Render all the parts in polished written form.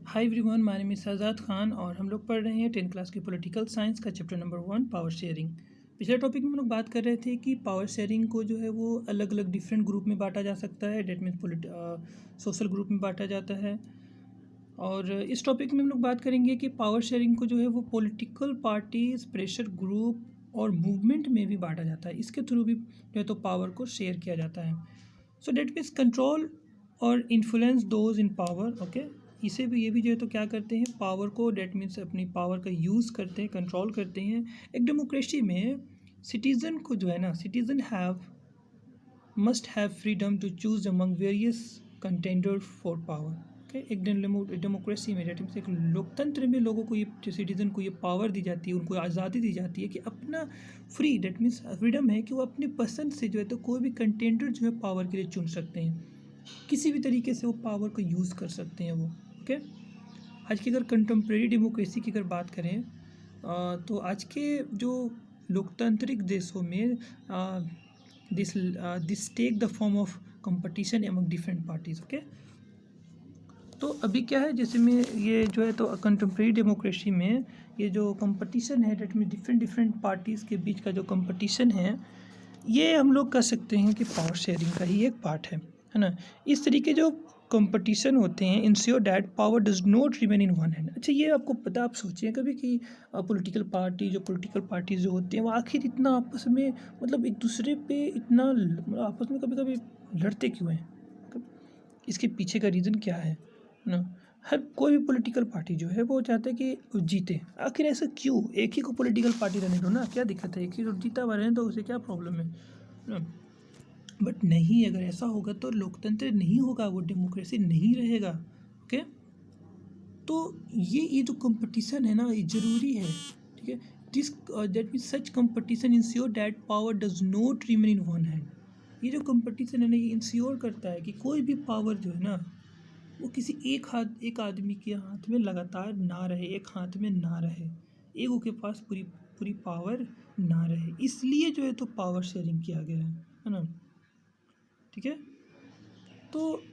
Hi everyone, my name is Shahzad Khan और हम लोग पढ़ रहे हैं 10th क्लास की पॉलिटिकल साइंस का चैप्टर नंबर 1 पावर शेयरिंग। पिछले टॉपिक में हम लोग बात कर रहे थे कि पावर शेयरिंग को जो है वो अलग अलग डिफरेंट ग्रुप में बांटा जा सकता है। डेट मीन्स सोशल ग्रुप में बांटा जाता है। और इस टॉपिक में हम लोग बात करेंगे कि पावर शेयरिंग को जो है वो पॉलिटिकल पार्टीज, प्रेशर ग्रुप और मूवमेंट में भी बांटा जाता है। इसके थ्रू भी जो है तो पावर को शेयर किया जाता है। सो डेट मीन्स कंट्रोल और influence those in power. Okay, इसे भी ये भी जो है तो क्या करते हैं, पावर को डेट मीन्स अपनी पावर का यूज़ करते हैं, कंट्रोल करते हैं। एक डेमोक्रेसी में सिटीज़न को जो है ना, citizen must have freedom to choose among various contender for power. Okay, एक डेमोक्रेसी में डेट मीन्स एक लोकतंत्र में लोगों को ये सिटीज़न को ये पावर दी जाती है, उनको आज़ादी दी जाती है कि अपना फ्री डेट मीन्स फ्रीडम है कि वो अपनी पसंद से जो है तो कोई भी कंटेंडर जो है पावर के लिए चुन सकते हैं। किसी भी तरीके से वो पावर को यूज़ कर सकते हैं वो। ओके, आज की अगर कंटेम्प्रेरी डेमोक्रेसी की अगर बात करें तो आज के जो लोकतांत्रिक देशों में this take the form of competition among different parties. Okay, तो अभी क्या है, जैसे में ये जो है तो कंटेम्प्रेरी डेमोक्रेसी में ये जो कंपटीशन है डेट में डिफरेंट पार्टीज़ के बीच का जो कंपटीशन है, ये हम लोग कह सकते हैं कि पावर शेयरिंग का ही एक पार्ट है ना। इस तरीके जो कंपटीशन होते हैं ensure that power does not remain in one hand. अच्छा, ये आपको पता, आप सोचिए कभी कि पॉलिटिकल पार्टीज जो होते हैं वो आखिर इतना आपस में मतलब एक दूसरे पे इतना आपस में कभी कभी लड़ते क्यों हैं? इसके पीछे का रीज़न क्या है ना। हर कोई भी पॉलिटिकल पार्टी जो है वो चाहता है कि वो जीते। आखिर ऐसा क्यों? एक ही को पॉलिटिकल पार्टी रहने दो ना, क्या दिक्कत है? एक ही जीता हुआ रहने दो, उसे क्या प्रॉब्लम है ना। बट नहीं, अगर ऐसा होगा तो लोकतंत्र नहीं होगा, वो डेमोक्रेसी नहीं रहेगा। ओके, तो ये जो कंपटीशन है ना, ये ज़रूरी है। ठीक है, this that mean such competition ensure that power does not remain in one hand. ये जो कंपटीशन है ना, ये इंश्योर करता है कि कोई भी पावर जो है ना वो किसी एक आदमी के हाथ में लगातार ना रहे, एक हाथ में ना रहे, एगो के पास पूरी पूरी पावर ना रहे। इसलिए जो है तो पावर शेयरिंग किया गया है ना। ठीक है, तो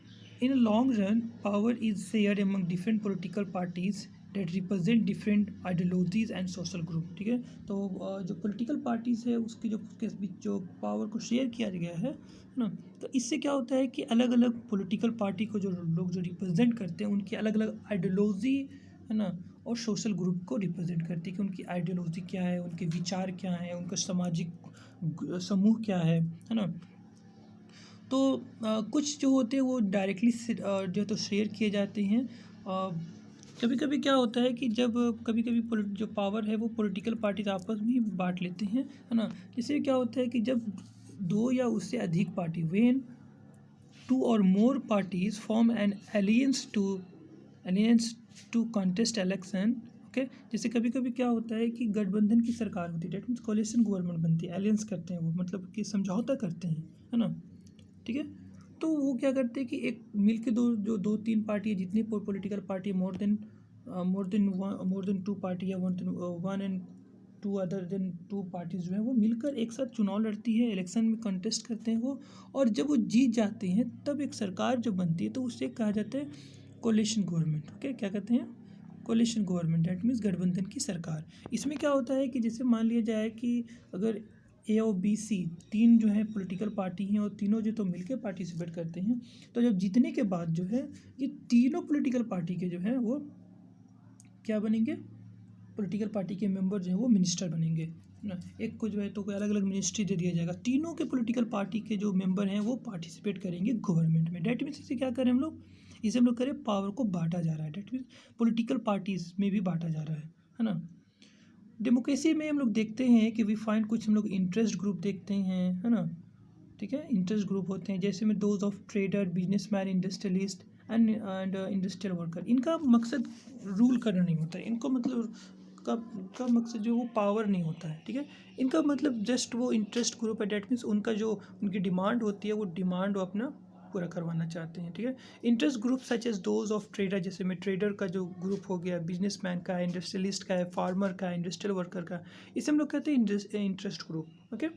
in long run power is shared among different political parties that represent different ideologies and social group. ठीक है, तो जो पॉलिटिकल पार्टीज है उसके बीच जो पावर को शेयर किया गया है ना, तो इससे क्या होता है कि अलग अलग पॉलिटिकल पार्टी को जो लोग जो रिप्रेजेंट करते हैं उनकी अलग अलग आइडियोलॉजी है ना, और सोशल ग्रुप को रिप्रेजेंट करती है कि उनकी आइडियोलॉजी क्या है, उनके विचार क्या हैं, उनका सामाजिक समूह क्या है ना। तो कुछ जो होते हैं वो डायरेक्टली जो तो शेयर किए जाते हैं। कभी कभी क्या होता है कि जब कभी कभी जो पावर है वो पॉलिटिकल पार्टीज आपस में ही बांट लेते हैं है ना। इससे क्या होता है कि जब दो या उससे अधिक पार्टी वेन टू और more parties form an alliance to contest election. Okay, जैसे कभी कभी क्या होता है कि गठबंधन की सरकार होती है, डेट मीन्स कोलिशन गवर्नमेंट बनती है, अलियंस करते हैं वो, मतलब कि समझौता करते हैं है ना। ठीक है, तो वो क्या करते हैं कि एक मिल के दो तीन पार्टी है, जितनी political party more than two party या one and two other than two parties जो है वो मिलकर एक साथ चुनाव लड़ती है, इलेक्शन में कंटेस्ट करते हैं वो। और जब वो जीत जाते हैं तब एक सरकार जो बनती है तो उससे कहा जाता है कोलिशन गवर्नमेंट। ओके, क्या कहते हैं? कोलिशन गवर्नमेंट, डेट मीन्स गठबंधन की सरकार। इसमें क्या होता है कि जैसे मान लिया जाए कि अगर ए और बी सी तीन जो है पॉलिटिकल पार्टी हैं और तीनों जो तो मिलकर पार्टिसिपेट करते हैं, तो जब जीतने के बाद जो है ये तीनों पॉलिटिकल पार्टी के जो है वो क्या बनेंगे, पॉलिटिकल पार्टी के मेंबर जो है वो मिनिस्टर बनेंगे ना। एक को जो है तो कोई अलग अलग मिनिस्ट्री दे दिया जाएगा, तीनों के पॉलिटिकल पार्टी के जो मेंबर हैं वो पार्टिसिपेट करेंगे गवर्नमेंट में। डेट मीन्स इसे क्या करें हम लोग, इसे हम लोग करें पावर को बांटा जा रहा है, डेट मीन्स पॉलिटिकल पार्टीज में भी बांटा जा रहा है ना। डेमोक्रेसी में हम लोग देखते हैं कि वी फाइंड कुछ हम लोग इंटरेस्ट ग्रुप देखते हैं है ना। ठीक है, इंटरेस्ट ग्रुप होते हैं जैसे में those of trader, businessman, industrialist and industrial worker. इनका मकसद रूल करना नहीं होता है, इनको मतलब का मकसद जो वो पावर नहीं होता है। ठीक है, इनका मतलब जस्ट वो इंटरेस्ट ग्रुप है, डेट मीन्स उनका जो उनकी डिमांड होती है वो डिमांड वो अपना पूरा करवाना चाहते हैं। ठीक है, interest group such as those of trader, जैसे में ट्रेडर का जो ग्रुप हो गया, बिजनेसमैन का है, इंडस्ट्रियलिस्ट का है, फार्मर का है, इंडस्ट्रियल वर्कर का, इसे हम लोग कहते हैं interest group. Okay,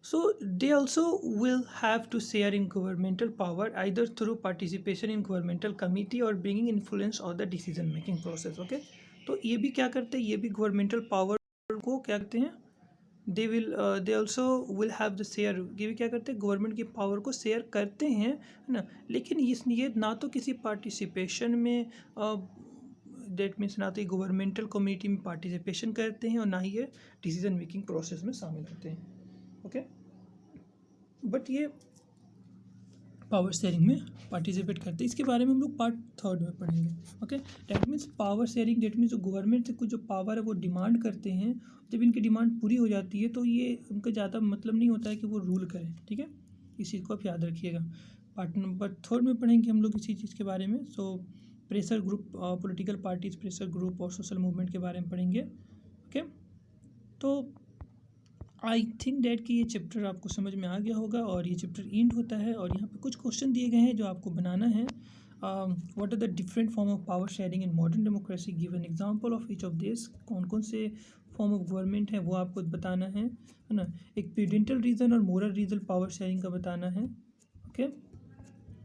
So they also will have to share in governmental power either through participation in governmental committee or bringing influence on the decision making process. Okay, तो ये भी क्या करते हैं, ये भी गवर्नमेंटल पावर को क्या करते हैं, they also will have the share, ये भी क्या करते हैं, गवर्नमेंट की पावर को शेयर करते हैं, है ना। लेकिन ये ना तो किसी पार्टिसिपेशन में डेट मीन्स ना तो ये गवर्नमेंटल कम्युनिटी में पार्टिसिपेशन करते हैं और ना ही ये डिसीजन मेकिंग प्रोसेस में शामिल होते हैं। ओके, बट ये पावर शेयरिंग में पार्टिसिपेट करते हैं। इसके बारे में हम लोग पार्ट 3 में पढ़ेंगे। Okay, that means power sharing, that means जो गवर्नमेंट से कुछ जो पावर है वो डिमांड करते हैं, जब इनकी डिमांड पूरी हो जाती है तो ये उनका ज़्यादा मतलब नहीं होता है कि वो रूल करें। ठीक है, इस चीज़ को आप याद रखिएगा। पार्ट नंबर 3 में पढ़ेंगे हम लोग इसी चीज़ के बारे में। So pressure group, political parties, pressure group और सोशल मूवमेंट के बारे में पढ़ेंगे। ओके, तो आई थिंक डैट कि ये चैप्टर आपको समझ में आ गया होगा और ये चैप्टर एंड होता है और यहाँ पे कुछ क्वेश्चन दिए गए हैं जो आपको बनाना है। What are the different form of power sharing in modern democracy, give an example of each of this, कौन कौन से फॉर्म ऑफ गवर्नमेंट है वो आपको बताना है ना। एक प्रेसिडेंशियल रीजन और मोरल रीजन पावर शेयरिंग का बताना है। ओके,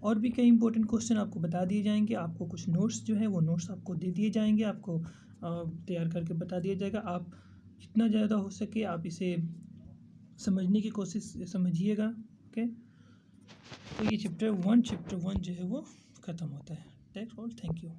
और भी कई इंपॉर्टेंट क्वेश्चन आपको बता दिए जाएंगे। आपको कुछ नोट्स जो है वो नोट्स आपको दे दिए जाएंगे, आपको तैयार करके बता दिया जाएगा। आप जितना ज़्यादा हो सके आप इसे समझने की कोशिश समझिएगा। ओके, तो ये चैप्टर 1 जो है वो ख़त्म होता है। That's all, thank you.